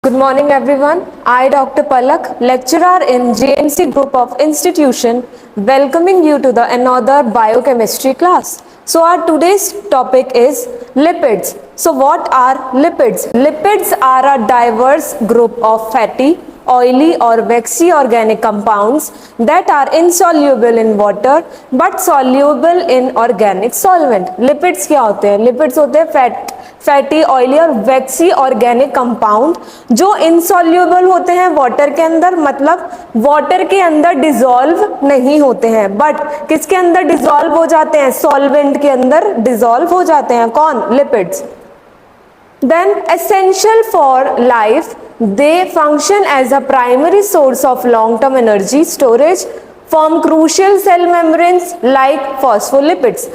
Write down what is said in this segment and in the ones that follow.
Good morning everyone. I Dr. Palak, lecturer in JNC Group of Institution, welcoming you to the another biochemistry class. So our today's topic is lipids. So what are lipids? Lipids are a diverse group of fatty, oily or waxy organic compounds that are insoluble in water but soluble in organic solvent. Lipids क्या होते हैं? Lipids होते हैं fatty, oily और वैक्सी organic compound जो insoluble होते हैं water के अंदर, मतलब वाटर के अंदर डिसॉल्व नहीं होते हैं, बट किसके अंदर डिसॉल्व हो जाते हैं? सॉल्वेंट के अंदर डिसॉल्व हो जाते हैं। कौन? Lipids. Then essential for life, they function as a primary source of long-term energy storage, form crucial cell membranes like phospholipids.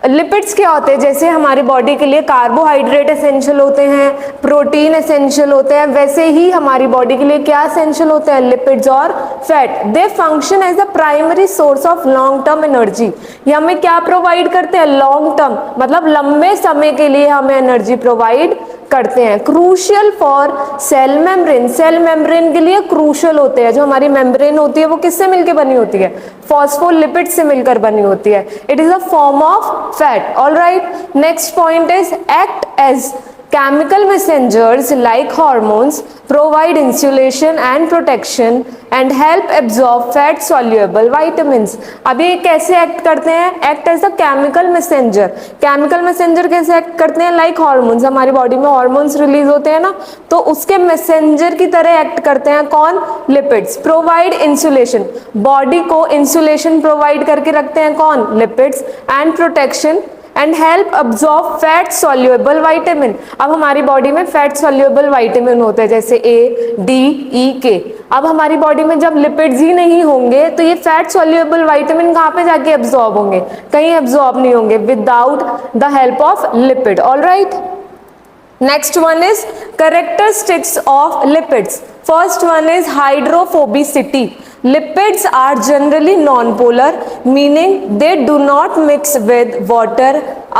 Lipids क्या होते हैं? जैसे हमारी बॉडी के लिए कार्बोहाइड्रेट एसेंशियल होते हैं, प्रोटीन एसेंशियल होते हैं, वैसे ही हमारी बॉडी के लिए क्या एसेंशियल होते हैं? लिपिड्स और fat. They function as a primary source of long term energy. ये हमें क्या प्रोवाइड करते हैं? लॉन्ग टर्म, मतलब लंबे समय के लिए हमें एनर्जी प्रोवाइड करते हैं। Crucial for cell membrane, cell membrane के लिए क्रूशियल होते हैं। जो हमारी मेम्ब्रेन होती है वो किससे मिलकर बनी होती है? फॉस्फोलिपिड से मिलकर बनी होती है। It is a form of fat. All right, next point is act as chemical messengers like hormones, provide insulation and protection and help absorb fat soluble vitamins. अब ये कैसे एक्ट करते हैं? Act as a chemical messenger. Chemical messenger कैसे act करते हैं? Like hormones, हमारी body में हॉर्मोन्स रिलीज होते हैं ना, तो उसके मैसेंजर की तरह एक्ट करते हैं। कौन? लिपिड्स। प्रोवाइड इंसुलेशन, बॉडी को इंसुलेशन प्रोवाइड करके रखते हैं। कौन? Lipids. And protection and help absorb fat soluble vitamin. अब हमारी बॉडी में फैट सॉल्युबल विटामिन होते हैं जैसे ए, डी, ई, के। अब हमारी बॉडी में जब लिपिड्स ही नहीं होंगे तो ये फैट सॉल्युबल विटामिन कहाँ पे जाके एब्सॉर्ब होंगे? कहीं एब्सॉर्ब नहीं होंगे without the help of lipid. All right, next one is characteristics of lipids. First one is hydrophobicity. Lipids are generally non-polar, meaning they do not mix with water,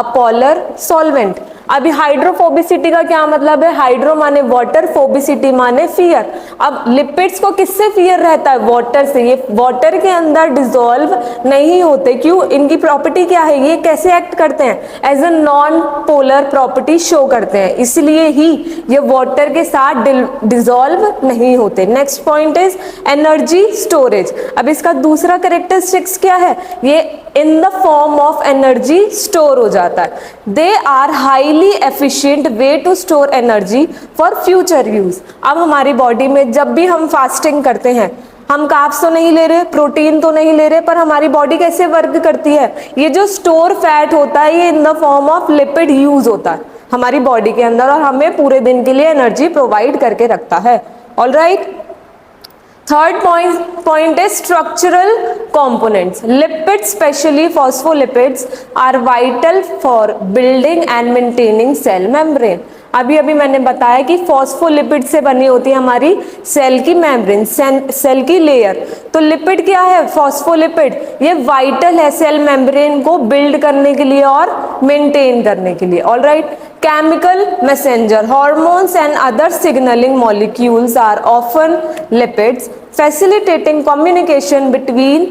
a polar solvent. अभी hydrophobicity का क्या मतलब है? Hydro माने water, फोबिसिटी माने fear. अब lipids को किससे फियर रहता है? वाटर से। ये वाटर के अंदर डिसॉल्व नहीं होते। क्यों? इनकी प्रॉपर्टी क्या है? ये कैसे एक्ट करते हैं? As a non polar property show करते हैं, इसलिए ही ये वाटर के साथ डिसॉल्व नहीं होते। Next point is energy storage. अब इसका दूसरा कैरेक्टरिस्टिक्स क्या है? ये in the form of energy store हो जाता है। They are highly efficient way to store energy for future use. अब हमारी बॉडी में जब भी हम फास्टिंग करते हैं, हम कार्ब्स तो नहीं ले रहे, प्रोटीन तो नहीं ले रहे, पर हमारी बॉडी कैसे वर्क करती है? ये जो स्टोर फैट होता है ये in the form of lipid use होता है हमारी बॉडी के अंदर और हमें पूरे दिन के लिए एनर्जी प्रोवाइड करके रखता है। All right, third point is structural components. Lipids, especially phospholipids, are vital for building and maintaining cell membrane. अभी मैंने बताया कि फॉस्फोलिपिड से बनी होती है हमारी सेल की मेम्ब्रेन, सेल की लेयर। तो लिपिड क्या है? फॉस्फोलिपिड। ये वाइटल है सेल मेम्ब्रेन को बिल्ड करने के लिए और मेंटेन करने के लिए। All right, chemical messenger, hormones and other signaling molecules are often lipids, facilitating communication between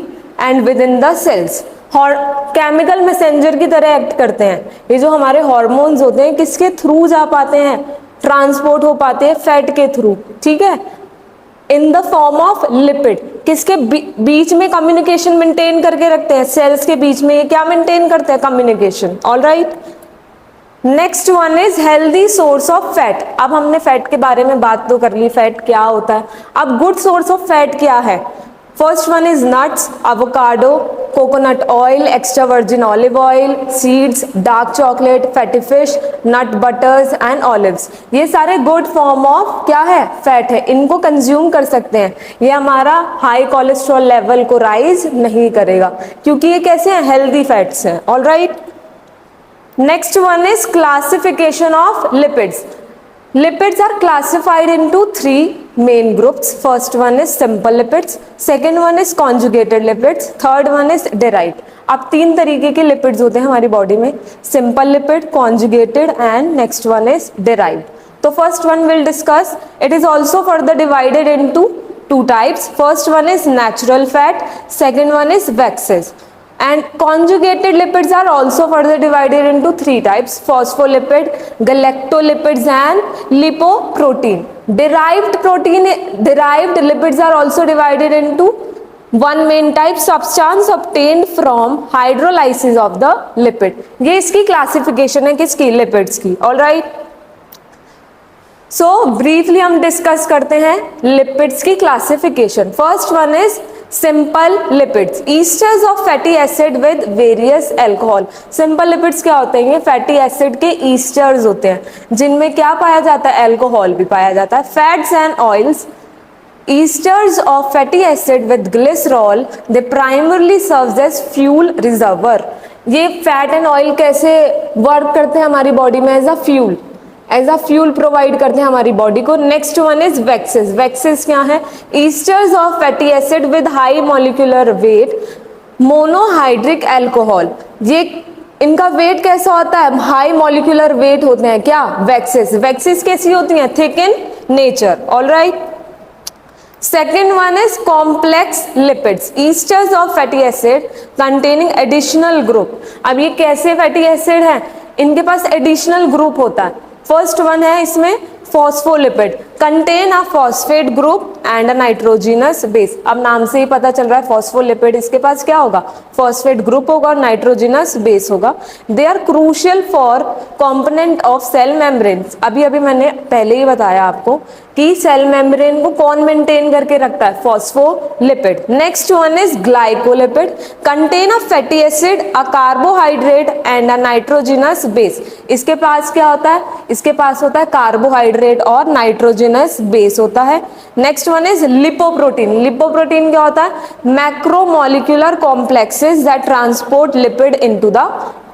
and within the cells. Chemical messenger की तरह एक्ट करते हैं। ये जो हमारे हॉर्मोन्स होते हैं किसके थ्रू जा पाते हैं? ट्रांसपोर्ट हो पाते हैं फैट के थ्रू, ठीक है, इन द फॉर्म ऑफ लिपिड। किसके बीच में कम्युनिकेशन मेंटेन करके रखते हैं? सेल्स के बीच में। ये क्या मेंटेन करते हैं? Communication. All right, next one is healthy source of fat. अब हमने फैट के बारे में बात तो कर ली, फैट क्या होता है। अब गुड सोर्स ऑफ फैट क्या है? First one is nuts, avocado, coconut oil, extra virgin olive oil, seeds, dark chocolate, fatty fish, nut butters and olives. ये सारे गुड फॉर्म ऑफ क्या है? फैट है। इनको कंज्यूम कर सकते हैं। ये हमारा हाई कोलेस्ट्रॉल लेवल को राइज नहीं करेगा क्योंकि ये कैसे हैं? हेल्दी फैट्स हैं। All right, next one is classification of lipids. Lipids are classified into three main groups. First one is simple lipids, second one is conjugated lipids, third one is derived. अब तीन तरीके के lipids होते हैं हमारी body में, simple lipid, conjugated and next one is derived. तो first one will discuss. It is also further divided into two types. First one is natural fat, second one is waxes. And conjugated lipids are also further divided into three types: phospholipid, galactolipids and lipoprotein. Derived lipids are also divided into one main type, substance obtained from hydrolysis of the lipid. ये इसकी classification है किसकी? Lipids की. All right. So briefly हम discuss करते हैं lipids की classification. First one is simple lipids, esters of fatty acid with various alcohol. Simple lipids क्या होते हैं? ये फैटी एसिड के ईस्टर्स होते हैं जिनमें क्या पाया जाता है? अल्कोहल भी पाया जाता है. Fats and oils, esters of fatty acid with glycerol, they primarily serves as fuel reservoir. ये फैट एंड ऑयल कैसे वर्क करते हैं हमारी बॉडी में? एज अ फ्यूल प्रोवाइड करते हैं हमारी बॉडी को. Next one is waxes. Waxes क्या है? Esters of fatty acid with high molecular weight, monohydric alcohol. ये इनका वेट कैसा होता है? हाई मॉलिक्यूलर वेट होते हैं. क्या? वैक्सेस. वैक्सेस कैसी होती हैं? Thick in nature. All right. Second one is complex lipids, esters of fatty acid containing additional group. अब ये कैसे फैटी एसिड है? इनके पास एडिशनल ग्रुप होता है. फर्स्ट वन है इसमें phospholipid, contain a phosphate group and a nitrogenous base. अब नाम से ही पता चल रहा है फॉस्फोलिपिड, इसके पास क्या होगा? फॉस्फेट ग्रुप होगा और नाइट्रोजिनस बेस होगा. They are crucial for component of cell membrane. अभी मैंने पहले ही बताया आपको कि सेल मेम्ब्रेन को कौन मेंटेन करके रखता है? Phospholipid. Next one is glycolipid, contain a fatty acid, a carbohydrate and a nitrogenous base. इसके पास क्या होता है? इसके पास होता है कार्बोहाइड्रेट और नाइट्रोजिनस बेस होता है. Next one is lipoprotein. Lipoprotein क्या होता है? Macromolecular complexes that transport lipid into the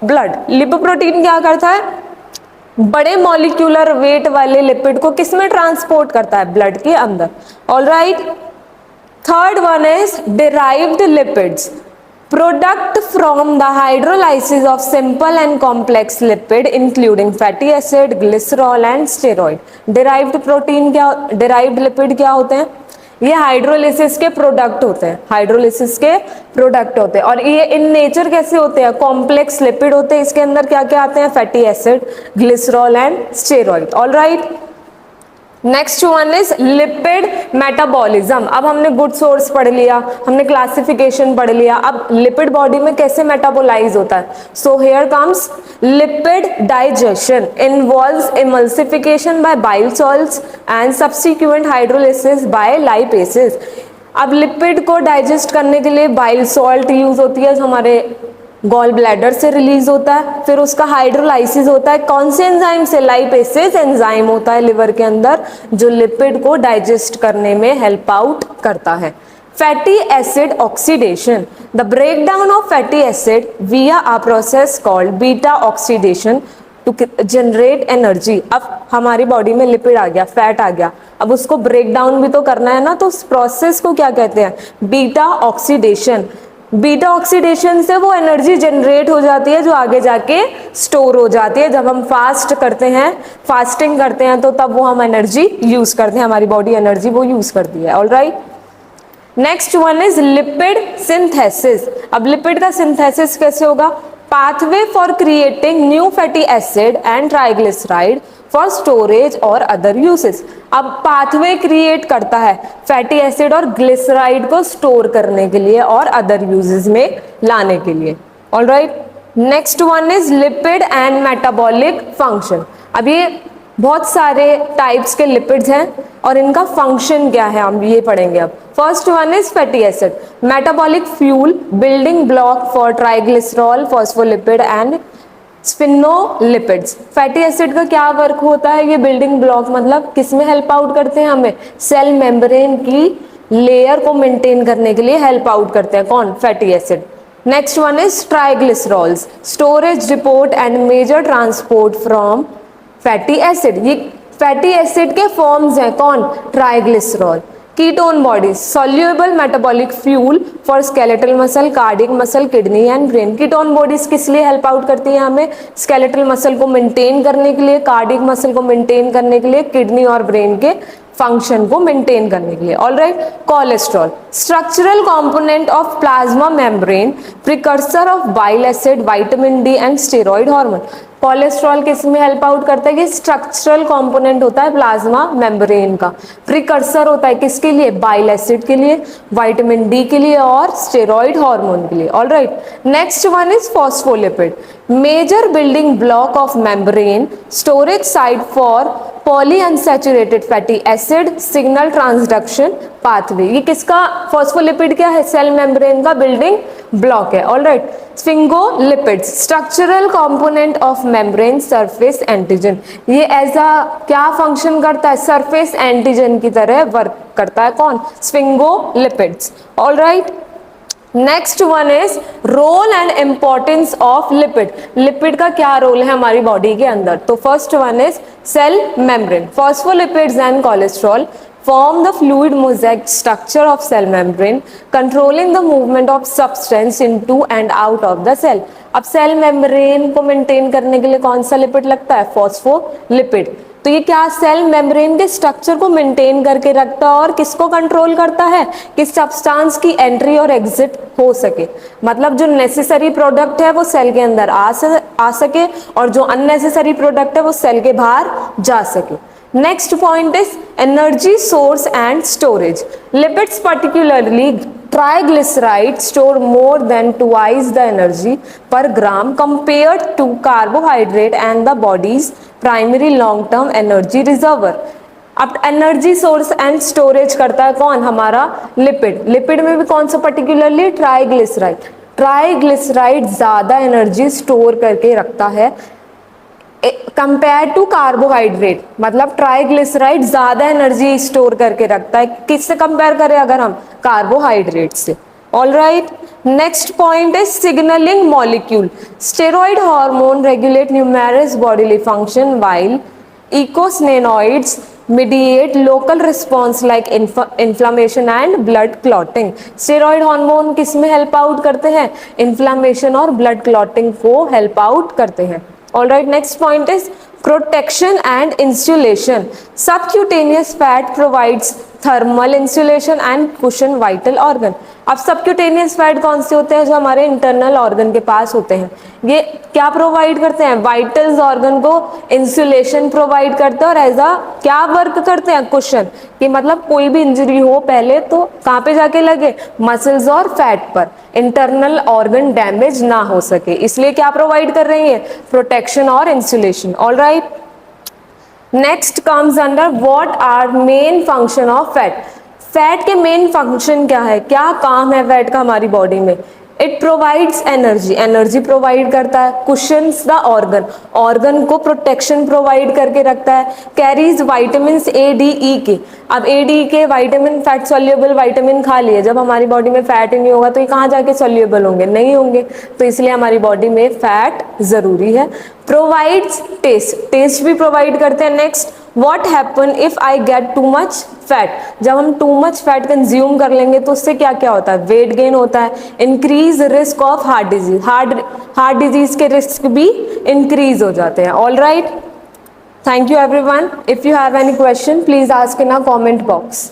blood. Lipoprotein क्या करता है? बड़े मॉलिक्यूलर वेट वाले लिपिड को किसमें ट्रांसपोर्ट करता है? ब्लड के अंदर. All right. Third one is derived lipids, product from the hydrolysis of simple and complex lipid including fatty acid, glycerol and steroid. derived lipid क्या होते हैं? ये हाइड्रोलिसिस के प्रोडक्ट होते हैं. और ये इन नेचर कैसे होते हैं? कॉम्प्लेक्स लिपिड होते हैं. इसके अंदर क्या क्या आते हैं? Fatty acid, glycerol and steroid. All right. Next one is lipid metabolism. अब हमने गुड सोर्स पढ़ लिया, हमने क्लासिफिकेशन पढ़ लिया. अब लिपिड बॉडी में कैसे मेटाबोलाइज होता है? So here comes lipid digestion involves emulsification by bile salts and subsequent hydrolysis by lipases. अब लिपिड को डाइजेस्ट करने के लिए बाइल सॉल्ट यूज होती है, हमारे गॉल ब्लैडर से रिलीज होता है. फिर उसका हाइड्रोलाइसिस होता है. कौन से एंजाइम से? लाइपेसेस एंजाइम होता है लिवर के अंदर जो लिपिड को डाइजेस्ट करने में हेल्प आउट करता है. Fatty acid oxidation, the breakdown of fatty acid via a process called beta oxidation to generate energy. अब हमारी बॉडी में लिपिड आ गया, फैट आ गया, अब उसको ब्रेक डाउन भी तो करना है ना, तो उस प्रोसेस को क्या कहते हैं? Beta oxidation. बीटा ऑक्सीडेशन से वो एनर्जी जनरेट हो जाती है जो आगे जाके स्टोर हो जाती है. जब हम फास्टिंग करते हैं तो तब वो हम एनर्जी यूज करते हैं, हमारी बॉडी एनर्जी वो यूज करती है. All right. Next one is lipid synthesis. अब लिपिड का सिंथेसिस कैसे होगा? Pathway for creating new fatty acid and triglyceride for storage और अदर यूसेस. अब पाथवे क्रिएट करता है फैटी एसिड और ग्लिसराइड को स्टोर करने के लिए और अदर यूजेस में लाने के लिए. All right. Next one is lipid and metabolic function. अब ये बहुत सारे टाइप्स के लिपिड्स हैं और इनका फंक्शन क्या है हम ये पढ़ेंगे. अब first one is fatty acid, metabolic fuel, building block for triglycerol, phospholipid and sphingolipids. Fatty acid का क्या वर्क होता है? ये बिल्डिंग ब्लॉक मतलब किस में हेल्प आउट करते हैं? हमें सेल मेम्ब्रेन की लेयर को मेंटेन करने के लिए हेल्प आउट करते हैं. कौन? Fatty acid. Next one is triglycerols, storage, depot and major transport from fatty acid. ये फैटी एसिड के फॉर्म्स हैं. कौन? Triglycerol. Ketone bodies, soluble metabolic fuel for skeletal muscle, cardiac muscle, kidney and brain. Ketone bodies किस लिए help out करती है हमें? Skeletal muscle को मेंटेन करने के लिए, कार्डियक मसल को मेंटेन करने के लिए, किडनी और ब्रेन के फंक्शन को मेंटेन करने के लिए। Alright, cholesterol, structural component of plasma membrane, precursor of bile acid, vitamin D and steroid hormone. Cholesterol किस में हेल्प आउट करता है? कि स्ट्रक्चरल कंपोनेंट होता है प्लाज्मा मेम्ब्रेन का, प्रिकर्सर होता है किसके लिए? बाइल एसिड के लिए, विटामिन डी के लिए और स्टेरॉइड हार्मोन के लिए। Alright, next one is phospholipid, major building block of membrane, storage site for polyunsaturated fatty acid, signal transduction pathway. ये किसका? फॉस्फोलिपिड क्या है? सेल मेम्ब्रेन का बिल्डिंग ब्लॉक है। Alright, sphingolipids, structural component of membrane surface antigen. ये ऐसा क्या function करता है? सरफेस एंटीजन की तरह वर्क करता है। कौन? Sphingolipids. Alright, next one is role and importance of lipid. Lipid का क्या रोल है हमारी बॉडी के अंदर? तो first one is cell membrane. Phospholipids and cholesterol form the fluid mosaic structure of cell membrane, controlling the movement of substance into and out of the cell. अब cell membrane को maintain करने के लिए कौन सा लिपिड लगता है? Phospholipid. तो ये क्या सेल मेम्ब्रेन के स्ट्रक्चर को मेंटेन करके रखता है और किसको कंट्रोल करता है? कि सब्सटेंस की एंट्री और एग्जिट हो सके, मतलब जो नेसेसरी प्रोडक्ट है वो सेल के अंदर आ सके और जो अननेसेसरी प्रोडक्ट है वो सेल के बाहर जा सके। Next point is energy source and storage. Lipids, particularly triglycerides, store more than twice the energy per gram compared to carbohydrate and the body's primary long-term energy reservoir. अब energy source and storage करता है कौन? हमारा lipid. Lipid में भी कौन सा? Particularly triglyceride. Triglyceride ज्यादा एनर्जी स्टोर करके रखता है कंपेयर टू कार्बोहाइड्रेट, मतलब ट्राइग्लिसराइड ज्यादा एनर्जी स्टोर करके रखता है। किससे कंपेयर करें अगर हम? कार्बोहाइड्रेट से। Alright, next point is signalling molecule. Steroid hormone regulate numerous bodily function while eicosanoids mediate local response like inflammation and blood clotting. Steroid hormone किस में हेल्प आउट करते हैं? इन्फ्लामेशन और ब्लड क्लॉटिंग को हेल्प आउट करते हैं। Alright, next point is protection and insulation. Subcutaneous fat provides thermal insulation and cushion vital organ. अब subcutaneous fat कौन से होते हैं? जो हमारे इंटरनल ऑर्गन के पास होते हैं। ये क्या प्रोवाइड करते हैं? वाइटल्स ऑर्गन को इंसुलेशन प्रोवाइड करते हैं और एज अ क्या वर्क करते हैं? कुशन, कि मतलब कोई भी इंजरी हो पहले तो कहाँ पे जाके लगे? मसल्स और फैट पर, इंटरनल ऑर्गन डैमेज ना हो सके, इसलिए क्या प्रोवाइड कर रही है? प्रोटेक्शन और insulation. Alright, next comes under what are main function of fat. Fat के मेन फंक्शन क्या है? क्या काम है फैट का हमारी बॉडी में? It provides energy, energy provide करता है। कुशन्स द ऑर्गन, ऑर्गन को प्रोटेक्शन प्रोवाइड करके रखता है। Carries vitamin A D E के। अब ए डी के विटामिन, फैट सॉल्युबल विटामिन खा लिए, जब हमारी बॉडी में फैट ही नहीं होगा तो ये कहाँ जाके सॉल्युबल होंगे? नहीं होंगे, तो इसलिए हमारी बॉडी में फैट जरूरी है। प्रोवाइड्स टेस्ट, टेस्ट भी प्रोवाइड करते हैं। Next, what happen if I get too much fat. जब हम टू मच फैट कंज्यूम कर लेंगे तो उससे क्या क्या होता है? वेट गेन होता है, increase risk of heart disease, heart disease के रिस्क भी इंक्रीज हो जाते हैं। All right, thank you everyone. If you have any question please ask in a comment box.